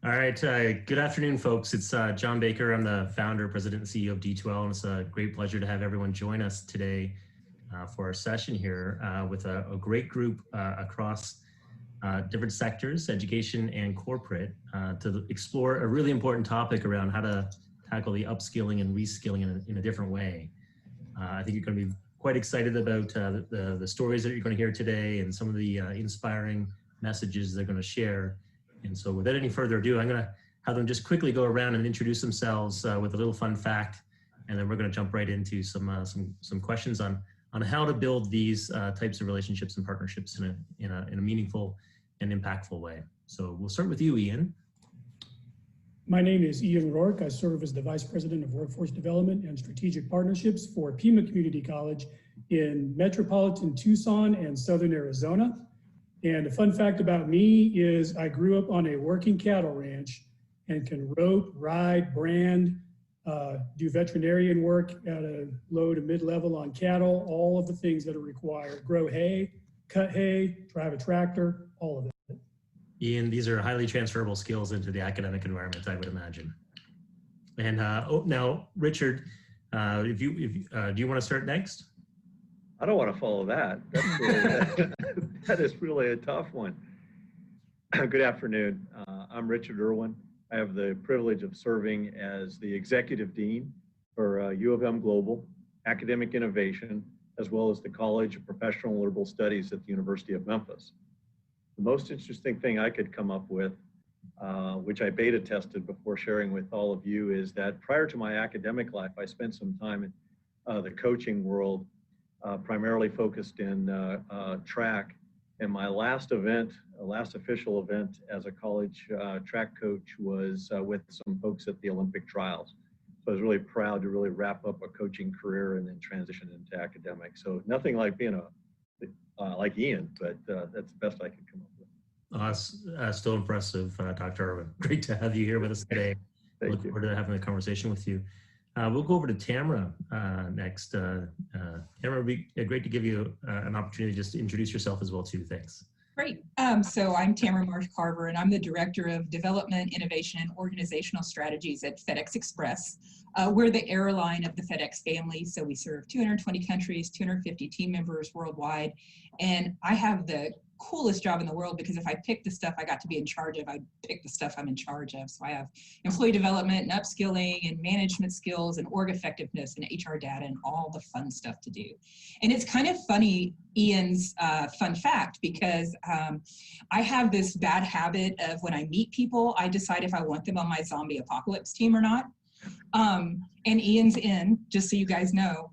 All right, good afternoon, folks. It's John Baker. I'm the founder, president, and CEO of D2L, and it's a great pleasure to have everyone join us today for our session here with a great group across different sectors, education and corporate, to explore a really important topic around how to tackle the upskilling and reskilling in a different way. I think you're going to be quite excited about the stories that you're going to hear today and some of the inspiring messages they're going to share. And so without any further ado, I'm going to have them just quickly go around and introduce themselves with a little fun fact, and then we're going to jump right into some questions on how to build these types of relationships and partnerships in a meaningful and impactful way. So we'll start with you, Ian. My name is Ian Rourke. I serve as the Vice President of Workforce Development and Strategic Partnerships for Pima Community College in metropolitan Tucson and Southern Arizona. And a fun fact about me is I grew up on a working cattle ranch and can rope, ride, brand, do veterinarian work at a low to mid-level on cattle, all of the things that are required. Grow hay, cut hay, drive a tractor, all of it. Ian, these are highly transferable skills into the academic environment, I would imagine. And now, Richard, do you want to start next? I don't want to follow that. That's really, that is really a tough one. Good afternoon. I'm Richard Irwin. I have the privilege of serving as the Executive Dean for U of M Global, Academic Innovation, as well as the College of Professional and Liberal Studies at the University of Memphis. The most interesting thing I could come up with, which I beta tested before sharing with all of you, is that prior to my academic life, I spent some time in the coaching world, primarily focused in track. And my last official event as a college track coach was with some folks at the Olympic trials. So I was really proud to really wrap up a coaching career and then transition into academics. So nothing like being like Ian, but that's the best I could come up with. That's still impressive, Dr. Irwin. Great to have you here with us today. Look forward to having a conversation with you. We'll go over to Tamara next. Tamara, it would be great to give you an opportunity just to introduce yourself as well too. Thanks. Great. So I'm Tamara Marsh Carver, and I'm the Director of Development, Innovation, and Organizational Strategies at FedEx Express. We're the airline of the FedEx family, so we serve 220 countries, 250 team members worldwide, and I have the coolest job in the world because if I pick the stuff I got to be in charge of, I pick the stuff I'm in charge of. So I have employee development and upskilling and management skills and org effectiveness and HR data and all the fun stuff to do. And it's kind of funny, Ian's fun fact, because I have this bad habit of when I meet people, I decide if I want them on my zombie apocalypse team or not. And Ian's in, just so you guys know.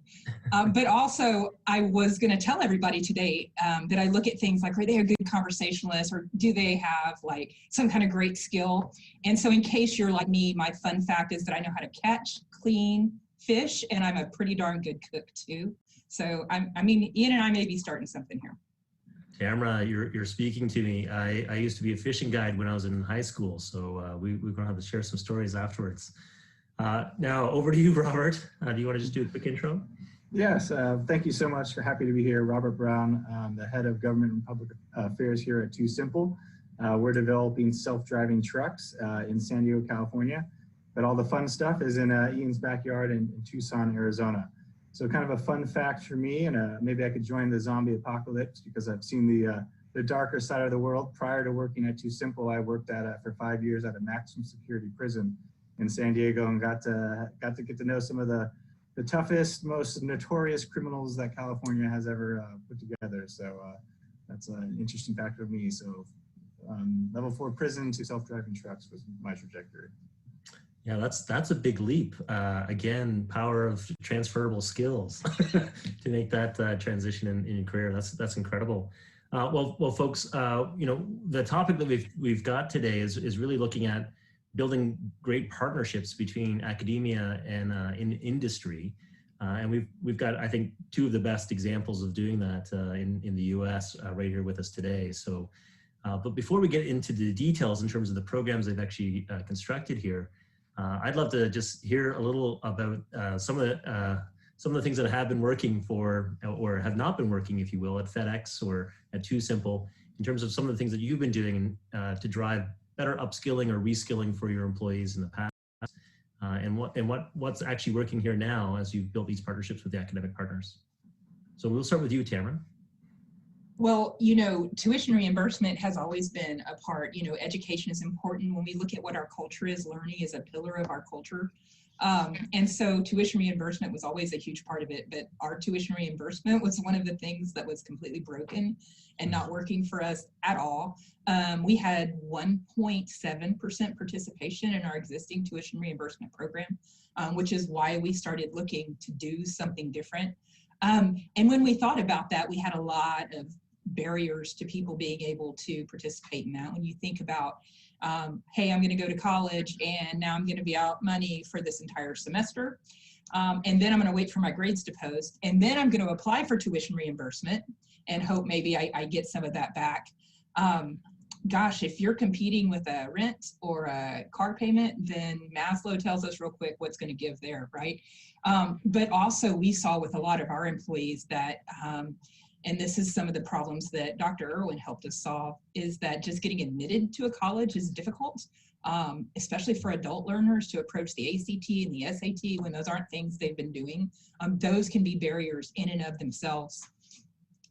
But also, I was going to tell everybody today that I look at things like, are they a good conversationalist, or do they have like some kind of great skill? And so in case you're like me, my fun fact is that I know how to catch, clean fish, and I'm a pretty darn good cook too. So I mean, Ian and I may be starting something here. Tamara, you're speaking to me. I used to be a fishing guide when I was in high school, so we're going to have to share some stories afterwards. Now over to you, Robert. Do you want to just do a quick intro? Yes, thank you so much. Happy to be here. Robert Brown, the head of government and public affairs here at TuSimple. We're developing self-driving trucks in San Diego, California, but all the fun stuff is in Ian's backyard in Tucson, Arizona. So kind of a fun fact for me, and maybe I could join the zombie apocalypse because I've seen the darker side of the world. Prior to working at TuSimple, I worked for 5 years at a maximum security prison in San Diego and got to get to know some of the toughest, most notorious criminals that California has ever put together. So that's an interesting fact of me. So level 4 prison to self-driving trucks was my trajectory. Yeah, that's a big leap. Again, power of transferable skills to make that transition in your career. That's incredible. Well, folks, you know, the topic that we've got today is really looking at building great partnerships between academia and in industry. And we've got, I think, two of the best examples of doing that in the US right here with us today. So, but before we get into the details in terms of the programs they've actually constructed here, I'd love to just hear a little about some of the things that have been working for, or have not been working, if you will, at FedEx or at TuSimple, in terms of some of the things that you've been doing to drive better upskilling or reskilling for your employees in the past, and what's actually working here now as you've built these partnerships with the academic partners. So we'll start with you, Tamron. Well, you know, tuition reimbursement has always been a part. You know, education is important. When we look at what our culture is, learning is a pillar of our culture. And so tuition reimbursement was always a huge part of it, but our tuition reimbursement was one of the things that was completely broken and not working for us at all. We had 1.7% participation in our existing tuition reimbursement program, which is why we started looking to do something different. And when we thought about that, we had a lot of barriers to people being able to participate in that. When you think about, hey, I'm going to go to college and now I'm going to be out money for this entire semester. And then I'm going to wait for my grades to post. And then I'm going to apply for tuition reimbursement and hope maybe I get some of that back. Gosh, if you're competing with a rent or a car payment, then Maslow tells us real quick what's going to give there, right? But also we saw with a lot of our employees that, and this is some of the problems that Dr. Irwin helped us solve, is that just getting admitted to a college is difficult, especially for adult learners to approach the ACT and the SAT when those aren't things they've been doing. Those can be barriers in and of themselves.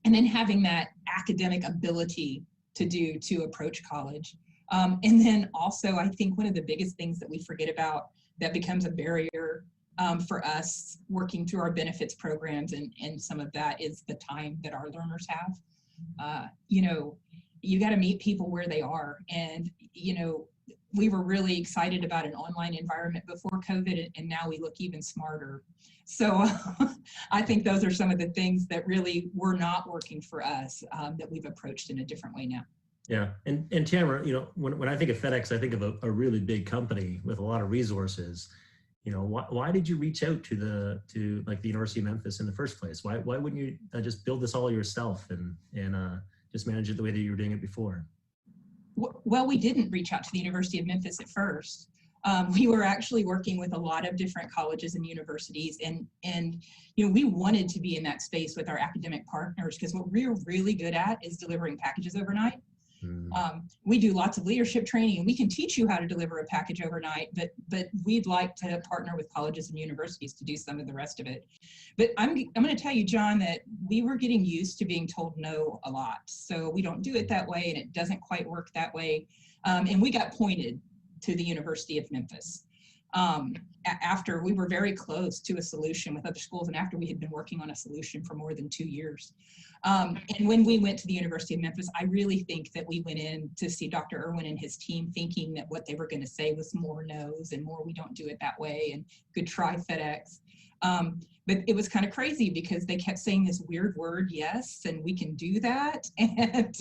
And then having that academic ability to approach college. And then also, I think one of the biggest things that we forget about that becomes a barrier for us working through our benefits programs and some of that is the time that our learners have. You know, you got to meet people where they are. And, you know, we were really excited about an online environment before COVID, and now we look even smarter. So I think those are some of the things that really were not working for us that we've approached in a different way now. Yeah, and Tamara, you know, when I think of FedEx, I think of a really big company with a lot of resources. You know, why did you reach out to like the University of Memphis in the first place? Why wouldn't you just build this all yourself and just manage it the way that you were doing it before? Well, we didn't reach out to the University of Memphis at first. We were actually working with a lot of different colleges and universities, and you know, we wanted to be in that space with our academic partners because what we're really good at is delivering packages overnight. We do lots of leadership training, and we can teach you how to deliver a package overnight, but we'd like to partner with colleges and universities to do some of the rest of it. But I'm going to tell you, John, that we were getting used to being told no a lot. So we don't do it that way, and it doesn't quite work that way. And we got pointed to the University of Memphis after we were very close to a solution with other schools, and after we had been working on a solution for more than 2 years. And when we went to the University of Memphis, I really think that we went in to see Dr. Irwin and his team thinking that what they were going to say was more no's and more we don't do it that way and good try FedEx. But it was kind of crazy because they kept saying this weird word, yes, and we can do that. And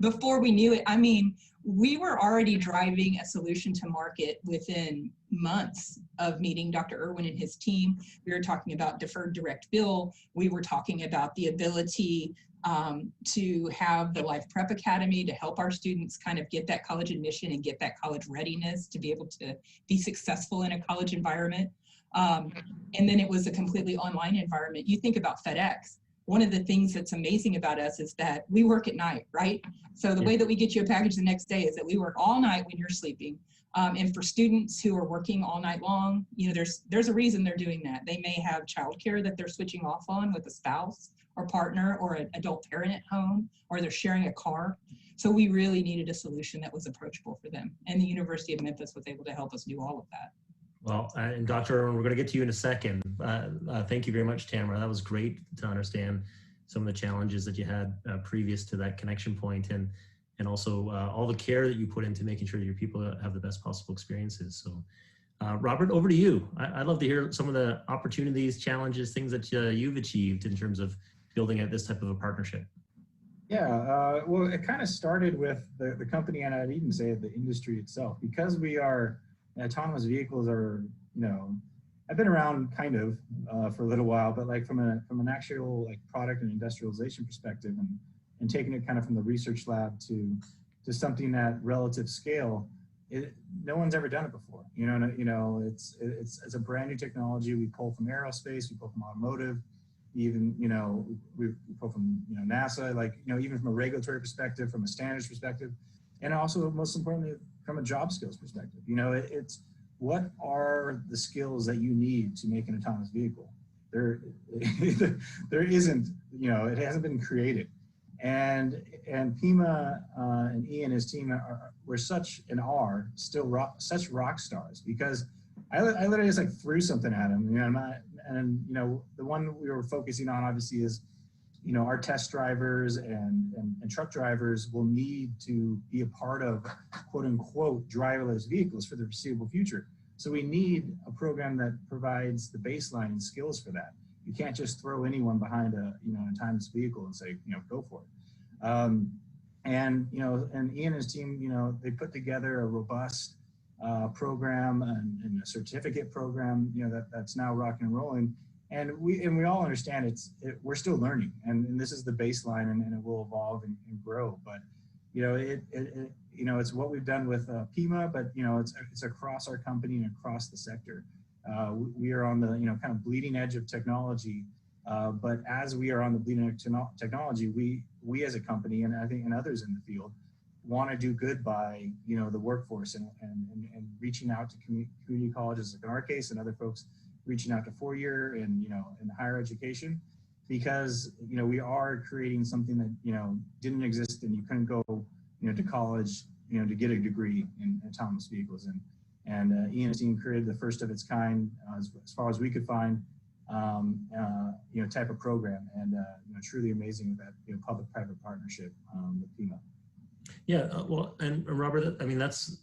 before we knew it, I mean, we were already driving a solution to market within months of meeting Dr. Irwin and his team. We were talking about deferred direct bill. We were talking about the ability to have the Life Prep Academy to help our students kind of get that college admission and get that college readiness to be able to be successful in a college environment. And then it was a completely online environment. You think about FedEx. One of the things that's amazing about us is that we work at night, right? So the way that we get you a package the next day is that we work all night when you're sleeping. And for students who are working all night long, you know, there's a reason they're doing that. They may have childcare that they're switching off on with a spouse or partner or an adult parent at home, or they're sharing a car. So we really needed a solution that was approachable for them. And the University of Memphis was able to help us do all of that. Well, and Dr. Irwin, we're going to get to you in a second. Thank you very much, Tamara. That was great to understand some of the challenges that you had previous to that connection point, and also all the care that you put into making sure that your people have the best possible experiences. So, Robert, over to you. I'd love to hear some of the opportunities, challenges, things that you've achieved in terms of building out this type of a partnership. Yeah, well, it kind of started with the company, and I'd even say the industry itself, because we are autonomous vehicles are, you know, I've been around kind of for a little while, but like from an actual like product and industrialization perspective, and taking it kind of from the research lab to something at relative scale, no one's ever done it before. You know, it's a brand new technology. We pull from aerospace, we pull from automotive, even, you know, we pull from, you know, NASA, like, you know, even from a regulatory perspective, from a standards perspective, and also most importantly, from a job skills perspective. You know, it's what are the skills that you need to make an autonomous vehicle? There isn't, you know, it hasn't been created. And Pima and Ian and his team were such and are still such rock stars, because I literally just like threw something at him, you know, and you know, the one we were focusing on obviously is, you know, our test drivers and truck drivers will need to be a part of quote unquote driverless vehicles for the foreseeable future. So we need a program that provides the baseline and skills for that. You can't just throw anyone behind a, you know, an autonomous vehicle and say, you know, go for it. And, you know, and Ian and his team, you know, they put together a robust program and a certificate program, you know, that's now rocking and rolling. And we all understand we're still learning, and this is the baseline, and it will evolve and grow. But, you know, you know, it's what we've done with Pima, but, you know, it's across our company and across the sector. We are on the, you know, kind of bleeding edge of technology, but as we are on the bleeding edge of technology, we as a company, and I think and others in the field, want to do good by, you know, the workforce and reaching out to community colleges, like in our case, and other folks reaching out to four-year and, you know, in higher education, because, you know, we are creating something that, you know, didn't exist, and you couldn't go, you know, to college, you know, to get a degree in autonomous vehicles. And Ian and his team created the first of its kind, as far as we could find, you know, type of program, and you know, truly amazing with that, you know, public-private partnership with Pima. Yeah, well, and Robert, I mean, that's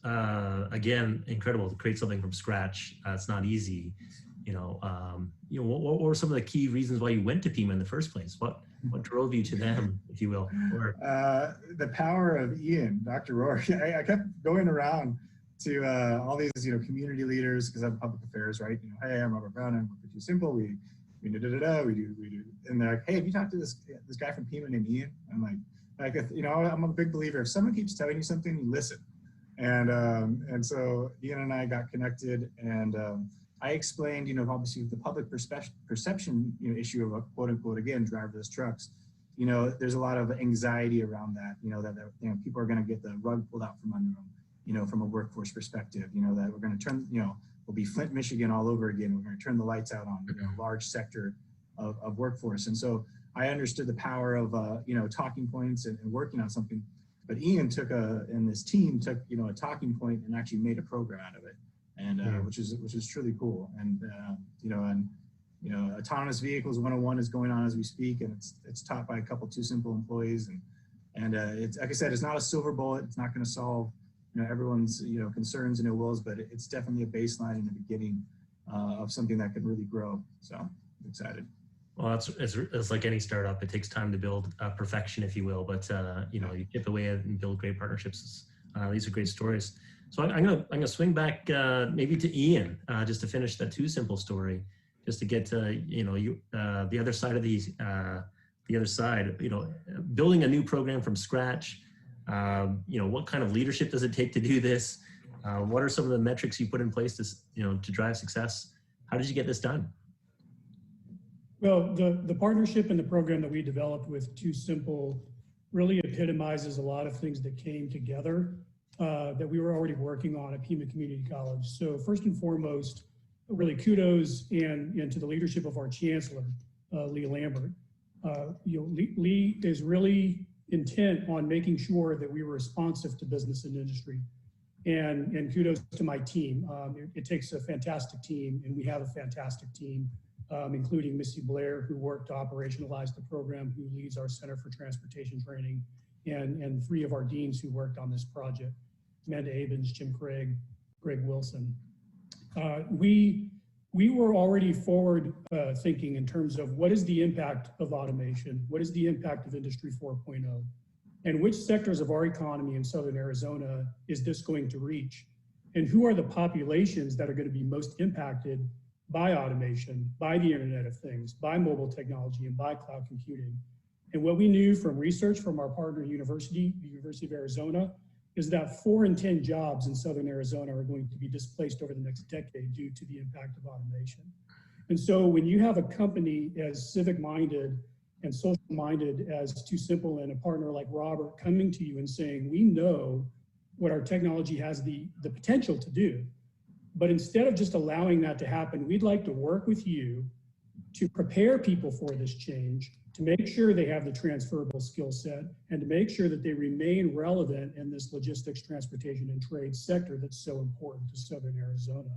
again incredible to create something from scratch. It's not easy. You know, what were some of the key reasons why you went to Pima in the first place? What drove you to them, if you will? The power of Ian, Dr. Rourke. I kept going around to all these, you know, community leaders, because I'm public affairs, right? You know, hey, I'm Robert Brown, I'm for TuSimple. We do, and they're like, hey, have you talked to this guy from Pima named Ian? I'm like, you know, I'm a big believer. If someone keeps telling you something, you listen. And so Ian and I got connected, and I explained, you know, obviously the public perception, you know, issue of quote unquote, again, driverless trucks. You know, there's a lot of anxiety around that, you know, that you know, people are going to get the rug pulled out from under them, you know, from a workforce perspective, you know, that we're going to turn, you know, we'll be Flint, Michigan all over again. We're going to turn the lights out on, you know, a large sector of workforce. And so I understood the power of, you know, talking points and working on something. But Ian and this team took, you know, a talking point and actually made a program out of it, and which is truly cool. And you know, autonomous vehicles 101 is going on as we speak, and it's taught by a couple TuSimple employees, and it's, like I said, it's not a silver bullet. It's not going to solve, you know, everyone's, you know, concerns and ill wills, but it's definitely a baseline in the beginning of something that could really grow. So I'm excited. Well, it's like any startup. It takes time to build perfection, if you will. But you know, you chip away and build great partnerships. These are great stories. So I'm gonna swing back maybe to Ian just to finish that TuSimple story, just to get to, you know, the other side of the other side. You know, building a new program from scratch. You know, what kind of leadership does it take to do this? What are some of the metrics you put in place to, you know, to drive success? How did you get this done? Well, the partnership and the program that we developed with TuSimple really epitomizes a lot of things that came together that we were already working on at Pima Community College. So first and foremost, really kudos and to the leadership of our chancellor, Lee Lambert. You know, Lee is really intent on making sure that we were responsive to business and industry. And kudos to my team. It takes a fantastic team, and we have a fantastic team. Including Missy Blair, who worked to operationalize the program, who leads our Center for Transportation Training, and three of our deans who worked on this project, Amanda Abens, Jim Craig, Greg Wilson. We were already forward thinking in terms of what is the impact of automation, what is the impact of Industry 4.0, and which sectors of our economy in Southern Arizona is this going to reach, and who are the populations that are going to be most impacted by automation, by the Internet of Things, by mobile technology, and by cloud computing. And what we knew from research from our partner university, the University of Arizona, is that 4 in 10 jobs in Southern Arizona are going to be displaced over the next decade due to the impact of automation. And so when you have a company as civic-minded and social-minded as TuSimple, and a partner like Robert coming to you and saying, we know what our technology has the potential to do. But instead of just allowing that to happen, we'd like to work with you to prepare people for this change, to make sure they have the transferable skill set, and to make sure that they remain relevant in this logistics, transportation, and trade sector that's so important to Southern Arizona.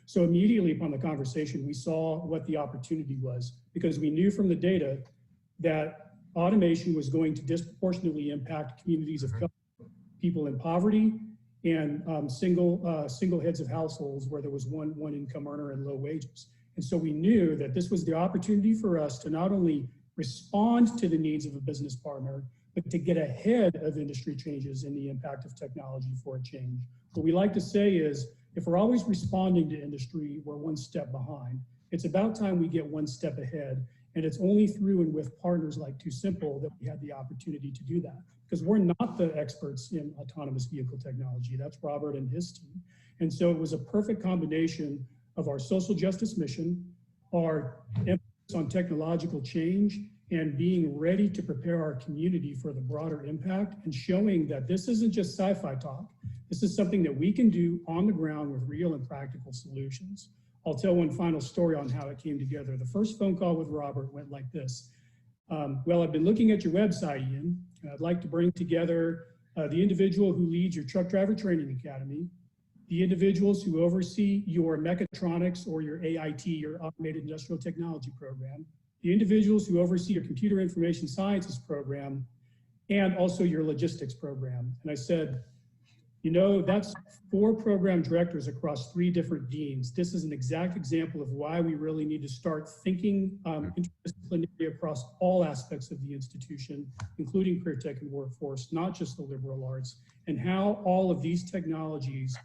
So immediately upon the conversation, we saw what the opportunity was, because we knew from the data that automation was going to disproportionately impact communities of color, people in poverty, and single heads of households where there was one income earner and low wages. And so we knew that this was the opportunity for us to not only respond to the needs of a business partner, but to get ahead of industry changes and the impact of technology for a change. What we like to say is, if we're always responding to industry, we're one step behind. It's about time we get one step ahead. And it's only through and with partners like TuSimple that we had the opportunity to do that. Because we're not the experts in autonomous vehicle technology. That's Robert and his team. And so it was a perfect combination of our social justice mission, our emphasis on technological change, and being ready to prepare our community for the broader impact, and showing that this isn't just sci-fi talk. This is something that we can do on the ground with real and practical solutions. I'll tell one final story on how it came together. The first phone call with Robert went like this. Well, I've been looking at your website, Ian, and I'd like to bring together the individual who leads your truck driver training academy, the individuals who oversee your mechatronics or your AIT, your automated industrial technology program, the individuals who oversee your computer information sciences program, and also your logistics program. And I said, you know, that's 4 program directors across 3 different deans. This is an exact example of why we really need to start thinking interdisciplinary across all aspects of the institution, including career tech and workforce, not just the liberal arts, and how all of these technologies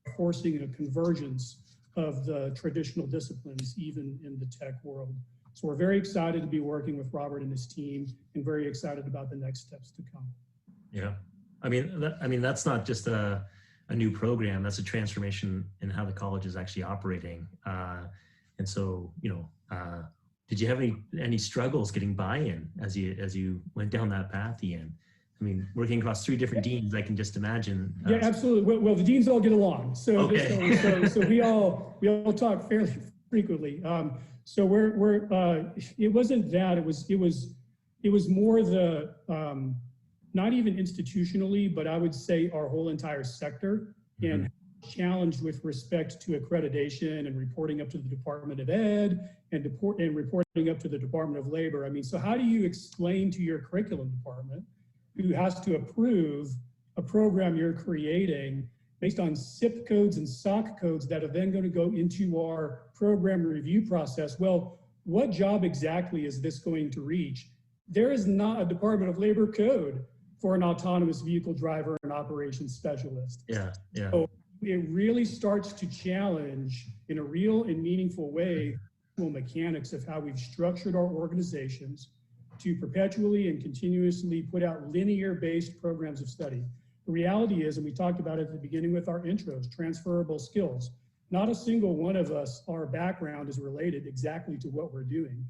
are forcing a convergence of the traditional disciplines, even in the tech world. So we're very excited to be working with Robert and his team, and very excited about the next steps to come. Yeah. I mean, that's not just a new program. That's a transformation in how the college is actually operating. And so, you know, did you have any struggles getting buy-in as you went down that path, Ian? I mean, working across 3 different deans, I can just imagine. Yeah, absolutely. Well, the deans all get along, so okay. so we all talk fairly frequently. So it wasn't that. It was more the. Not even institutionally, but I would say our whole entire sector, and challenged with respect to accreditation and reporting up to the Department of Ed and reporting up to the Department of Labor. I mean, so how do you explain to your curriculum department, who has to approve a program you're creating based on SIP codes and SOC codes that are then going to go into our program review process? Well, what job exactly is this going to reach? There is not a Department of Labor code for an autonomous vehicle driver and operations specialist. Yeah. So it really starts to challenge in a real and meaningful way the mechanics of how we've structured our organizations to perpetually and continuously put out linear-based programs of study. The reality is, and we talked about it at the beginning with our intros, transferable skills. Not a single one of us, our background is related exactly to what we're doing.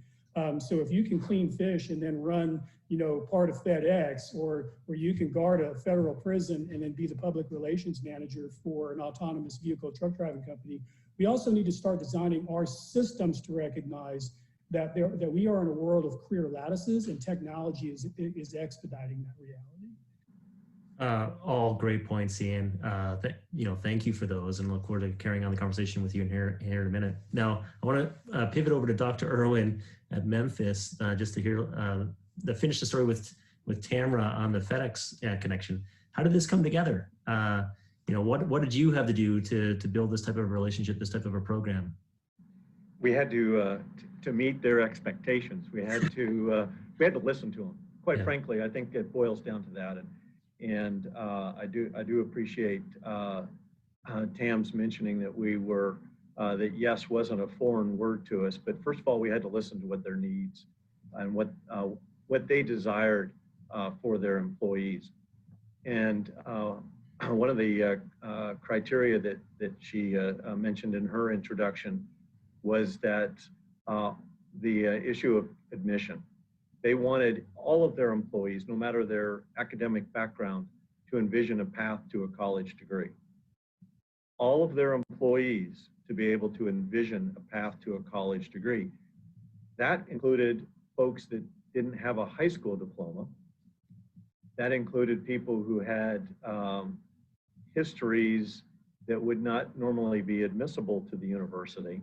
So if you can clean fish and then run, you know, part of FedEx, or you can guard a federal prison and then be the public relations manager for an autonomous vehicle truck driving company, we also need to start designing our systems to recognize that we are in a world of career lattices, and technology is expediting that reality. All great points, Ian. Thank you for those, and look forward to carrying on the conversation with you in here in a minute. Now, I want to pivot over to Dr. Irwin at Memphis, just to hear finish the story with Tamara on the FedEx connection. How did this come together? What did you have to do to build this type of relationship, this type of a program? We had to meet their expectations. We had to listen to them. Quite frankly, I think it boils down to that. And I do appreciate Tam's mentioning that that yes wasn't a foreign word to us, but first of all, we had to listen to what their needs and what they desired for their employees. And one of the criteria that she mentioned in her introduction was that the issue of admission. They wanted all of their employees, no matter their academic background, to envision a path to a college degree. All of their employees to be able to envision a path to a college degree. That included folks that didn't have a high school diploma. That included people who had histories that would not normally be admissible to the university,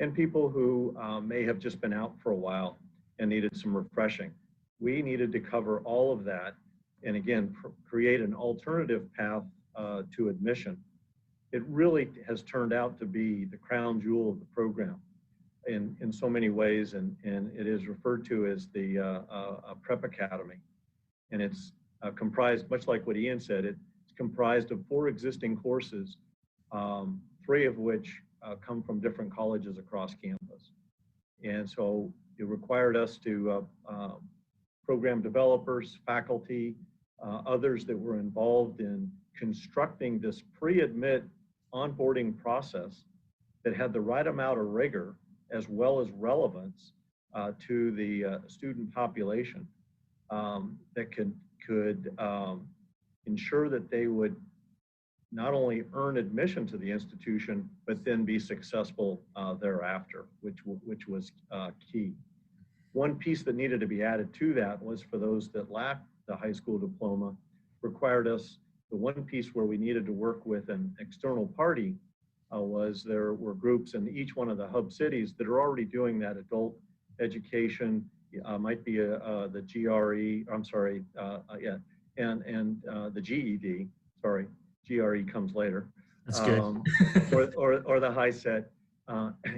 and people who may have just been out for a while and needed some refreshing. We needed to cover all of that and again, create an alternative path to admission. It really has turned out to be the crown jewel of the program in so many ways, and it is referred to as the Prep Academy. And it's comprised, much like what Ian said, it's comprised of 4 existing courses, 3 of which come from different colleges across campus. And so it required us to program developers, faculty, others that were involved in constructing this pre-admit onboarding process that had the right amount of rigor as well as relevance to the student population that could ensure that they would not only earn admission to the institution, but then be successful thereafter, which was key. One piece that needed to be added to that was for those that lacked the high school diploma, required us, the one piece where we needed to work with an external party was there were groups in each one of the hub cities that are already doing that adult education, might be the GRE, I'm sorry, yeah, and the GED, sorry, GRE comes later. That's good. or the high set.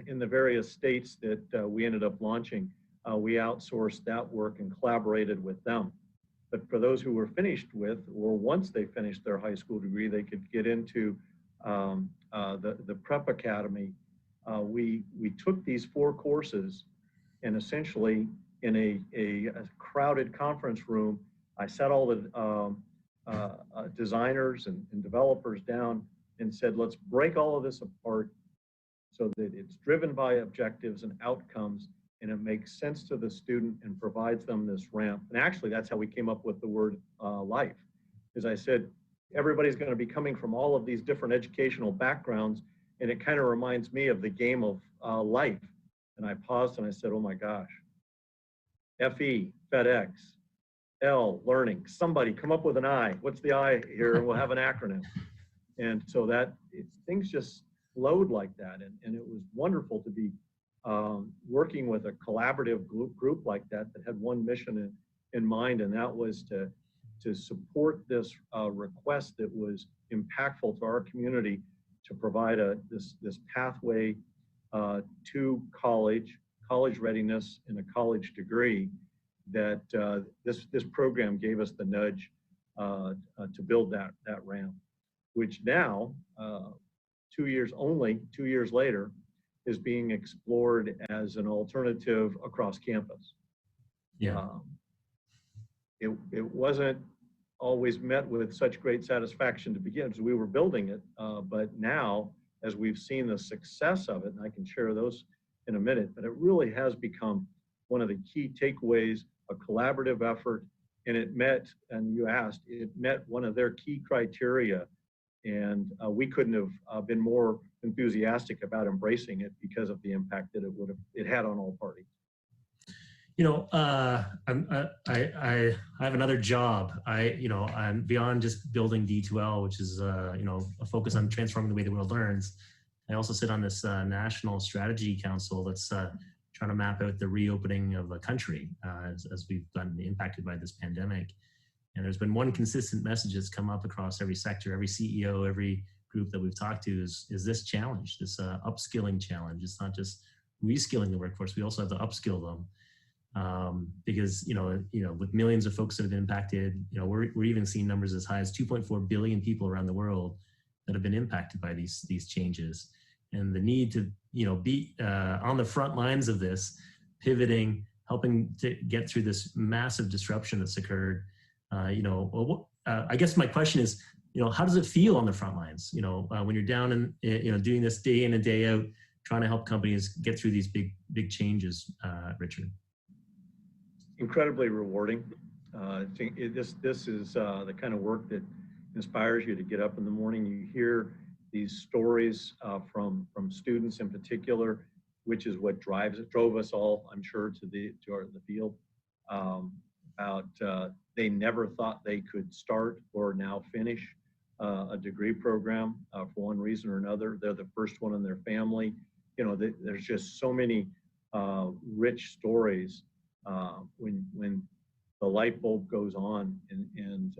In the various states that we ended up launching, we outsourced that work and collaborated with them. But for those who were finished with, or once they finished their high school degree, they could get into the Prep Academy. We took these 4 courses and essentially in a crowded conference room, I sat all the designers and developers down and said, let's break all of this apart so that it's driven by objectives and outcomes, and it makes sense to the student and provides them this ramp. And actually, that's how we came up with the word life. As I said, everybody's going to be coming from all of these different educational backgrounds, and it kind of reminds me of the game of life. And I paused and I said, oh my gosh, FE, FedEx, L, learning. Somebody come up with an I. What's the I here? And we'll have an acronym. And so things just flowed like that. And it was wonderful to be working with a collaborative group like that had one mission in mind, and that was to support this request that was impactful to our community to provide this pathway to college readiness and a college degree that this program gave us the nudge to build that ramp, which now, 2 years later, is being explored as an alternative across campus. Yeah. It wasn't always met with such great satisfaction to begin, because we were building it, but now, as we've seen the success of it, and I can share those in a minute, but it really has become one of the key takeaways, a collaborative effort, and it met, and you asked, it met one of their key criteria, and we couldn't have been more enthusiastic about embracing it because of the impact that it had on all parties. You know, I have another job. I'm beyond just building D2L, which is a focus on transforming the way the world learns. I also sit on this National Strategy Council that's trying to map out the reopening of a country as we've gotten impacted by this pandemic. And there's been one consistent message that's come up across every sector, every CEO, every group that we've talked to is this challenge, this upskilling challenge. It's not just reskilling the workforce, we also have to upskill them. Because with millions of folks that have been impacted, we're even seeing numbers as high as 2.4 billion people around the world that have been impacted by these changes, and the need to be on the front lines of this, pivoting, helping to get through this massive disruption that's occurred. I guess my question is, how does it feel on the front lines? When you're down and doing this day in and day out, trying to help companies get through these big changes, Richard. Incredibly rewarding. I think this is the kind of work that inspires you to get up in the morning. You hear these stories from students in particular, which is what drove us all, I'm sure, to the field. About they never thought they could start or now finish a degree program for one reason or another. They're the first one in their family. You know, there's just so many rich stories when the light bulb goes on, and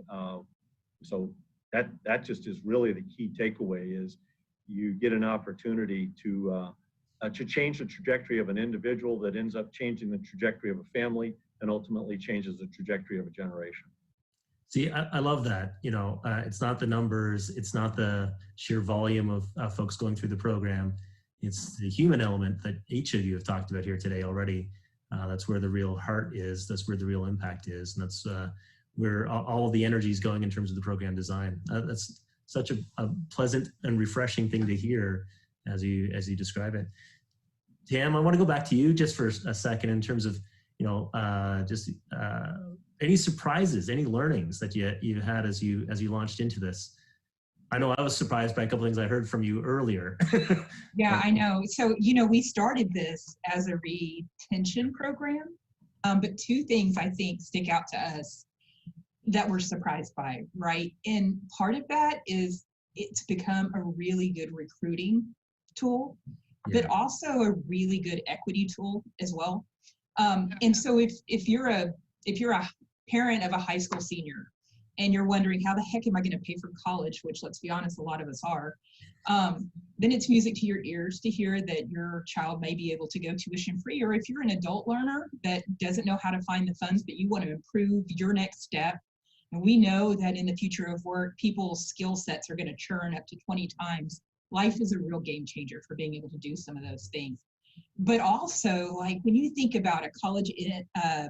so that just is really the key takeaway, is you get an opportunity to change the trajectory of an individual that ends up changing the trajectory of a family and ultimately changes the trajectory of a generation. See, I love that. You know, it's not the numbers, it's not the sheer volume of folks going through the program. It's the human element that each of you have talked about here today already. That's where the real heart is. That's where the real impact is. And that's where all of the energy is going in terms of the program design. That's such a pleasant and refreshing thing to hear as you describe it. Tam, I want to go back to you just for a second in terms of, you know, any surprises, any learnings that you had as you launched into this. I know I was surprised by a couple things I heard from you earlier. Yeah, I know. So, you know, we started this as a retention program, but two things I think stick out to us that we're surprised by, right? And part of that is it's become a really good recruiting tool, but also a really good equity tool as well. And so if you're a parent of a high school senior and you're wondering how the heck am I going to pay for college, which, let's be honest, a lot of us are, then it's music to your ears to hear that your child may be able to go tuition free. Or if you're an adult learner that doesn't know how to find the funds, but you want to improve your next step. And we know that in the future of work, people's skill sets are going to churn up to 20 times. Life is a real game changer for being able to do some of those things. But also, like, when you think about a college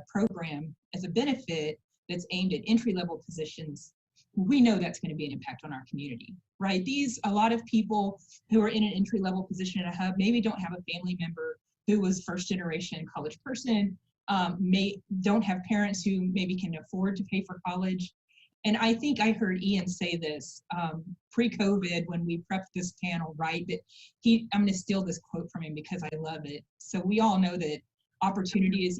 program as a benefit that's aimed at entry-level positions, we know that's going to be an impact on our community, right? A lot of people who are in an entry-level position at a hub maybe don't have a family member who was first-generation college person, don't have parents who maybe can afford to pay for college. And I think I heard Ian say this pre-COVID when we prepped this panel, right? That I'm going to steal this quote from him because I love it. So we all know that opportunity is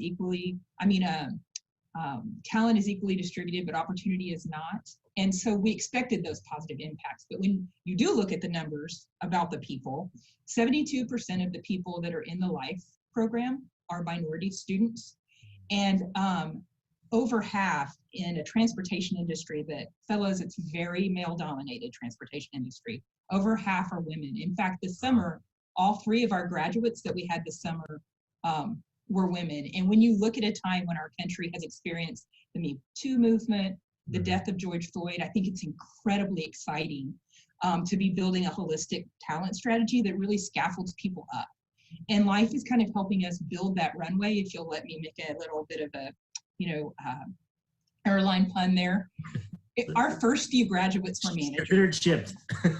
talent is equally distributed, but opportunity is not. And so we expected those positive impacts. But when you do look at the numbers about the people, 72% of the people that are in the LIFE program are minority students. And over half in a transportation industry that, fellows, it's very male-dominated transportation industry. Over half are women. In fact, this summer, all 3 of our graduates that we had this summer were women. And when you look at a time when our country has experienced the Me Too movement, the death of George Floyd, I think it's incredibly exciting to be building a holistic talent strategy that really scaffolds people up. And LIFE is kind of helping us build that runway, if you'll let me make a little bit of a airline pun there. Our first few graduates were managers.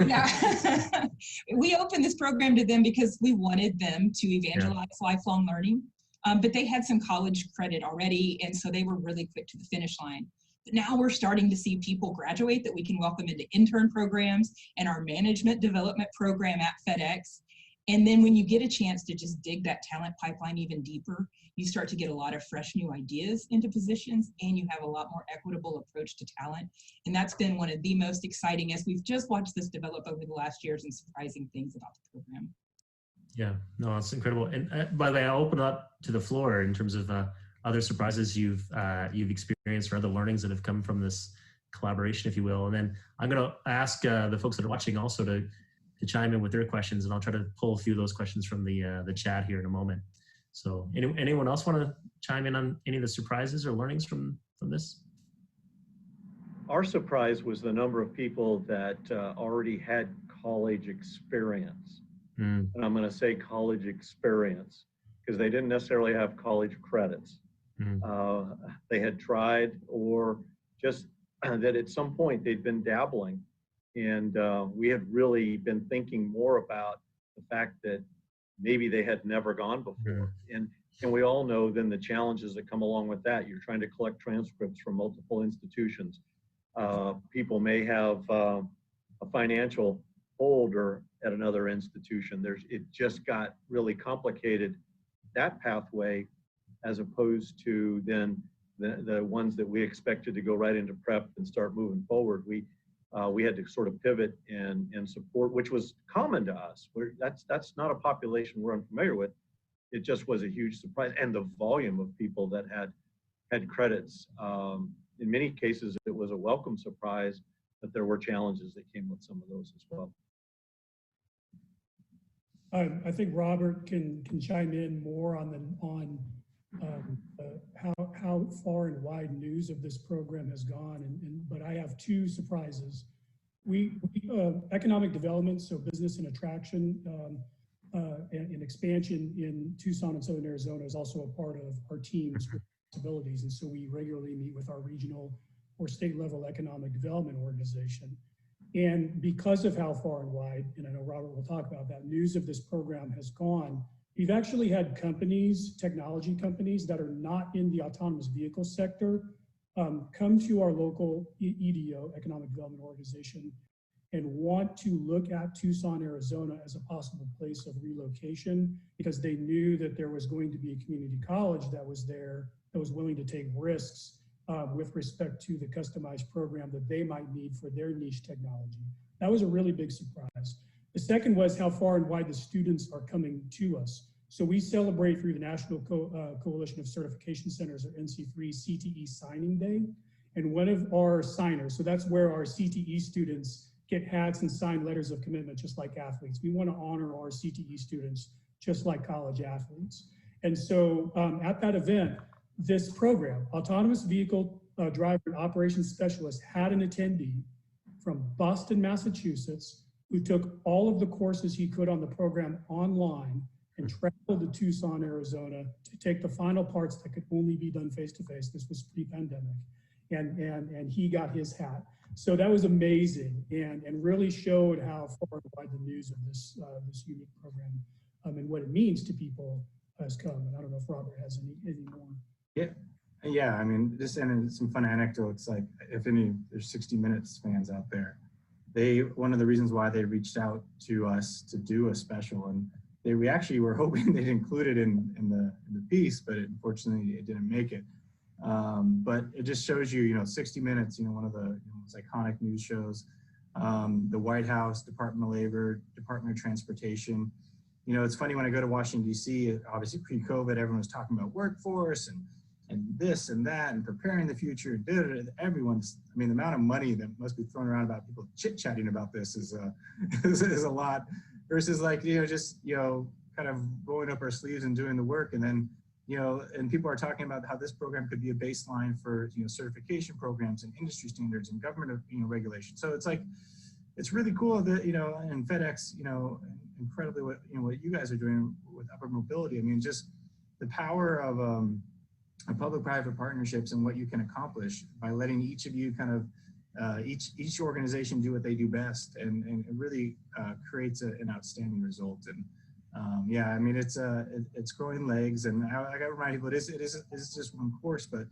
Yeah. We opened this program to them because we wanted them to evangelize lifelong learning, but they had some college credit already, and so they were really quick to the finish line. But now we're starting to see people graduate that we can welcome into intern programs and our management development program at FedEx. And then when you get a chance to just dig that talent pipeline even deeper, you start to get a lot of fresh new ideas into positions, and you have a lot more equitable approach to talent. And that's been one of the most exciting, as we've just watched this develop over the last years, and surprising things about the program. Yeah, no, it's incredible. And by the way, I'll open up to the floor in terms of other surprises you've experienced or other learnings that have come from this collaboration, if you will. And then I'm going to ask the folks that are watching also to chime in with their questions, and I'll try to pull a few of those questions from the chat here in a moment. So anyone else want to chime in on any of the surprises or learnings from this? Our surprise was the number of people that already had college experience. And I'm going to say college experience because they didn't necessarily have college credits. They had tried, or just that at some point they'd been dabbling. And we had really been thinking more about the fact that maybe they had never gone before. And we all know then the challenges that come along with that. You're trying to collect transcripts from multiple institutions. people may have a financial holder at another institution. It just got really complicated, that pathway, as opposed to then the ones that we expected to go right into prep and start moving forward. We had to sort of pivot and support, which was common to us. That's not a population we're unfamiliar with. It just was a huge surprise, and the volume of people that had credits. In many cases, it was a welcome surprise, but there were challenges that came with some of those as well. I think Robert can chime in more on how far and wide news of this program has gone. But I have two surprises. We economic development, so business and attraction and expansion in Tucson and Southern Arizona is also a part of our team's responsibilities. And so we regularly meet with our regional or state level economic development organization. And because of how far and wide, and I know Robert will talk about that, news of this program has gone, we've actually had companies, technology companies that are not in the autonomous vehicle sector, come to our local EDO, Economic Development Organization, and want to look at Tucson, Arizona as a possible place of relocation because they knew that there was going to be a community college that was there that was willing to take risks with respect to the customized program that they might need for their niche technology. That was a really big surprise. The second was how far and wide the students are coming to us. So we celebrate through the National Coalition of Certification Centers, or NC3, CTE Signing Day. And one of our signers, so that's where our CTE students get hats and sign letters of commitment, just like athletes. We want to honor our CTE students, just like college athletes. And so at that event, this program, Autonomous Vehicle Driver and Operations Specialist, had an attendee from Boston, Massachusetts, who took all of the courses he could on the program online and traveled to Tucson, Arizona to take the final parts that could only be done face-to-face. This was pre-pandemic. And he got his hat. So that was amazing and really showed how far and wide the news of this unique program and what it means to people has come. And I don't know if Robert has any more. Yeah. I mean, just and some fun anecdotes. Like, if there's 60 Minutes fans out there. One of the reasons why they reached out to us to do a special, and we actually were hoping they'd include it in the piece, but unfortunately it didn't make it. But it just shows you, 60 Minutes, one of the most iconic news shows, the White House, Department of Labor, Department of Transportation. It's funny when I go to Washington, D.C., obviously pre-COVID, everyone was talking about workforce and this and that and preparing the future. Everyone's, the amount of money that must be thrown around about people chit-chatting about this is a lot versus kind of rolling up our sleeves and doing the work. And then, and people are talking about how this program could be a baseline for, certification programs and industry standards and government, regulation. So it's really cool that, and FedEx, incredibly what you guys are doing with upper mobility. Just the power of public-private partnerships and what you can accomplish by letting each of you kind of, each organization do what they do best, and it really creates an outstanding result. And yeah, it's growing legs, and I got to remind people, it is just one course, but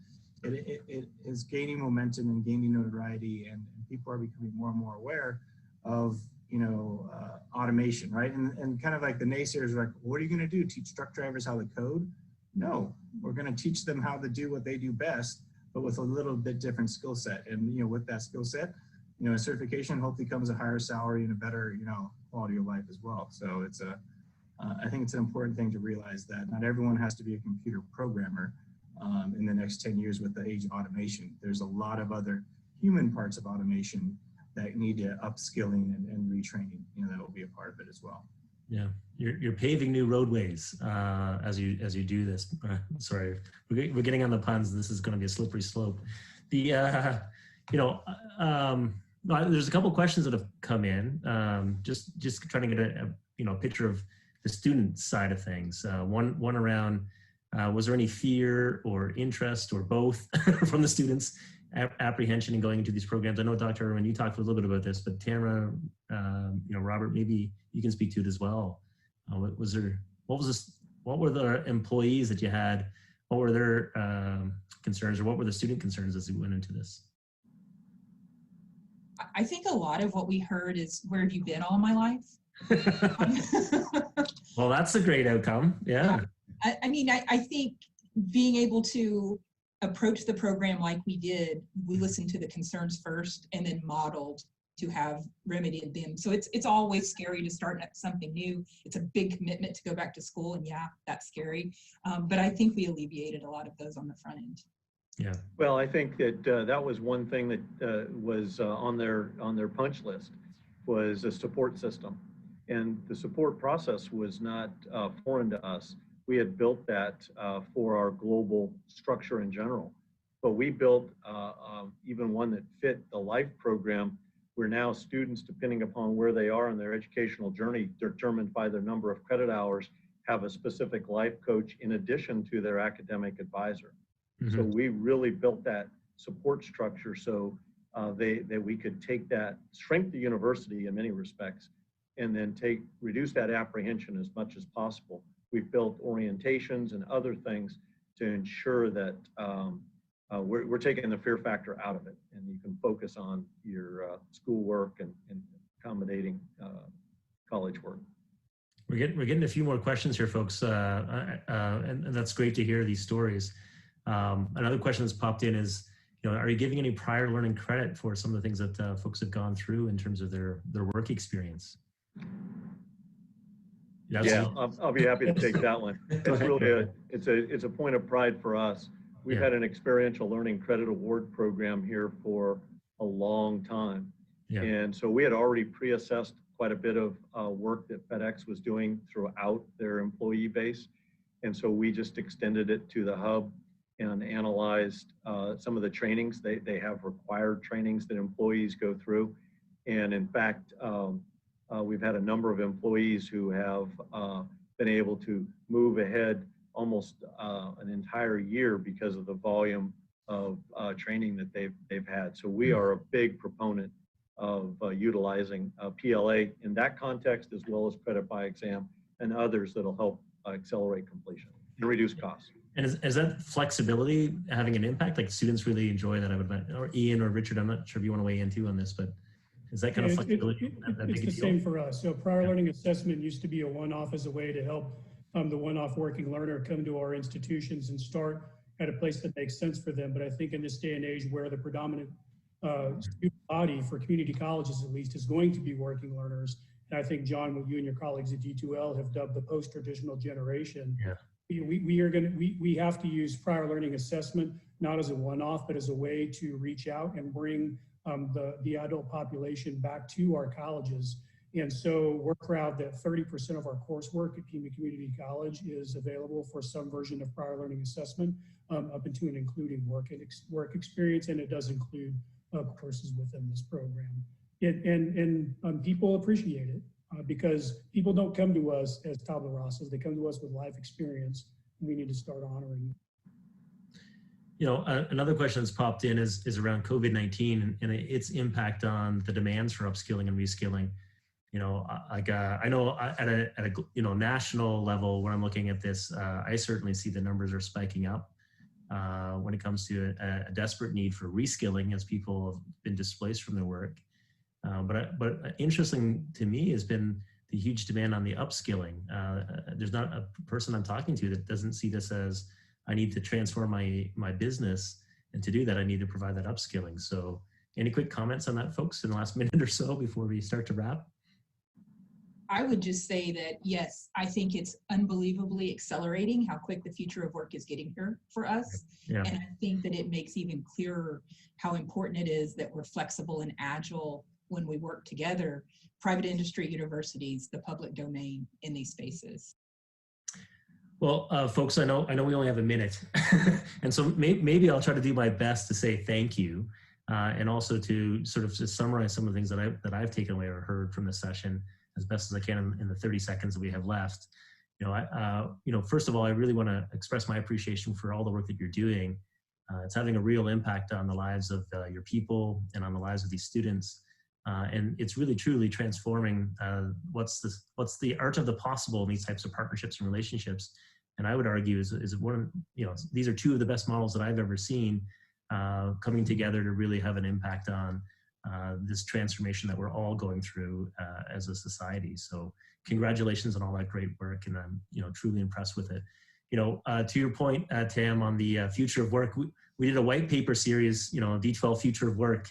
it is gaining momentum and gaining notoriety, and people are becoming more and more aware of automation, right? And kind of like the naysayers are like, what are you going to do? Teach truck drivers how to code? No, we're going to teach them how to do what they do best, but with a little bit different skill set. And with that skill set, a certification hopefully comes a higher salary and a better quality of life as well. So it's I think it's an important thing to realize that not everyone has to be a computer programmer in the next 10 years with the age of automation. There's a lot of other human parts of automation that need upskilling and retraining. That will be a part of it as well. Yeah, you're paving new roadways as you do this. Sorry, we're getting on the puns. This is going to be a slippery slope. There's a couple questions that have come in. Just trying to get a picture of the student side of things. One around, was there any fear or interest or both from the students, apprehension in going into these programs? I know, Dr. Irwin, you talked a little bit about this, but Tamara, Robert, maybe you can speak to it as well. What were the employees that you had? What were their concerns, or what were the student concerns as we went into this? I think a lot of what we heard is, where have you been all my life? Well, that's a great outcome. Yeah. I mean, I think being able to approach the program like we did, we listened to the concerns first and then modeled to have remedied them. So it's always scary to start something new. It's a big commitment to go back to school, and yeah, that's scary. But I think we alleviated a lot of those on the front end. Yeah. Well, I think that that was one thing that was on their punch list, was a support system, and the support process was not foreign to us. We had built that for our global structure in general, but we built even one that fit the LIFE program, where now students, depending upon where they are in their educational journey, determined by their number of credit hours, have a specific life coach in addition to their academic advisor. So we really built that support structure so that we could take that, shrink the university in many respects, and then reduce that apprehension as much as possible. We've built orientations and other things to ensure that we're taking the fear factor out of it, and you can focus on your schoolwork and accommodating college work. We're getting a few more questions here, folks, and that's great to hear these stories. Another question that's popped in is, are you giving any prior learning credit for some of the things that folks have gone through in terms of their work experience? Yeah, I'll be happy to take that one. It's really it's a point of pride for us. We've had an experiential learning credit award program here for a long time. Yeah. And so we had already pre-assessed quite a bit of work that FedEx was doing throughout their employee base. And so we just extended it to the hub and analyzed some of the trainings. They have required trainings that employees go through. And in fact, we've had a number of employees who have been able to move ahead almost an entire year because of the volume of training that they've had. So we are a big proponent of utilizing PLA in that context, as well as credit by exam and others that'll help accelerate completion and reduce costs. And is that flexibility having an impact? Like, students really enjoy that, I would imagine. Or Ian or Richard, I'm not sure if you want to weigh in too on this, but is that kind of flexibility? It's the same for us. So prior learning assessment used to be a one-off as a way to help the one-off working learner come to our institutions and start at a place that makes sense for them. But I think in this day and age where the predominant student body for community colleges, at least, is going to be working learners, and I think, John, what you and your colleagues at D2L have dubbed the post-traditional generation. Yeah. We have to use prior learning assessment not as a one-off, but as a way to reach out and bring the adult population back to our colleges. And so we're proud that 30% of our coursework at Pima Community College is available for some version of prior learning assessment, up into and including work experience, and it does include courses within this program. People appreciate it because people don't come to us as tabula rasas, they come to us with life experience, and we need to start honoring it. Another question that's popped in is around COVID-19 and its impact on the demands for upskilling and reskilling. I know at a national level, when I'm looking at this, I certainly see the numbers are spiking up when it comes to a desperate need for reskilling as people have been displaced from their work. But interesting to me has been the huge demand on the upskilling. There's not a person I'm talking to that doesn't see this as, I need to transform my business, and to do that, I need to provide that upskilling. So any quick comments on that, folks, in the last minute or so before we start to wrap? I would just say that, yes, I think it's unbelievably accelerating how quick the future of work is getting here for us. Yeah. And I think that it makes even clearer how important it is that we're flexible and agile when we work together, private industry, universities, the public domain in these spaces. Well, folks, I know we only have a minute, and so maybe I'll try to do my best to say thank you, and also to sort of just summarize some of the things that I've taken away or heard from the session as best as I can in the 30 seconds that we have left. First of all, I really want to express my appreciation for all the work that you're doing. It's having a real impact on the lives of your people and on the lives of these students. And it's really truly transforming what's the art of the possible in these types of partnerships and relationships. And I would argue is one of, these are two of the best models that I've ever seen coming together to really have an impact on this transformation that we're all going through as a society. So congratulations on all that great work, and I'm truly impressed with it. To your point, Tam, on the future of work, we did a white paper series, D12 Future of Work,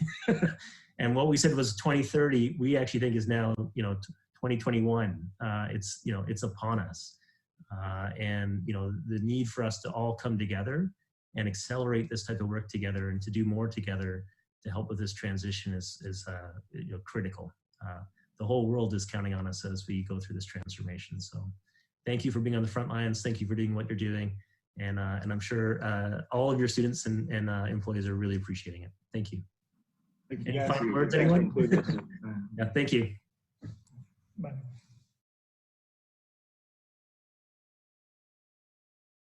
and what we said was 2030. We actually think is now 2021. It's upon us, and the need for us to all come together and accelerate this type of work together and to do more together to help with this transition is critical. The whole world is counting on us as we go through this transformation. So thank you for being on the front lines. Thank you for doing what you're doing. And I'm sure all of your students and employees are really appreciating it. Thank you. Thank you Any guys. final words, Thanks for anyone? including us. Yeah, thank you. Bye.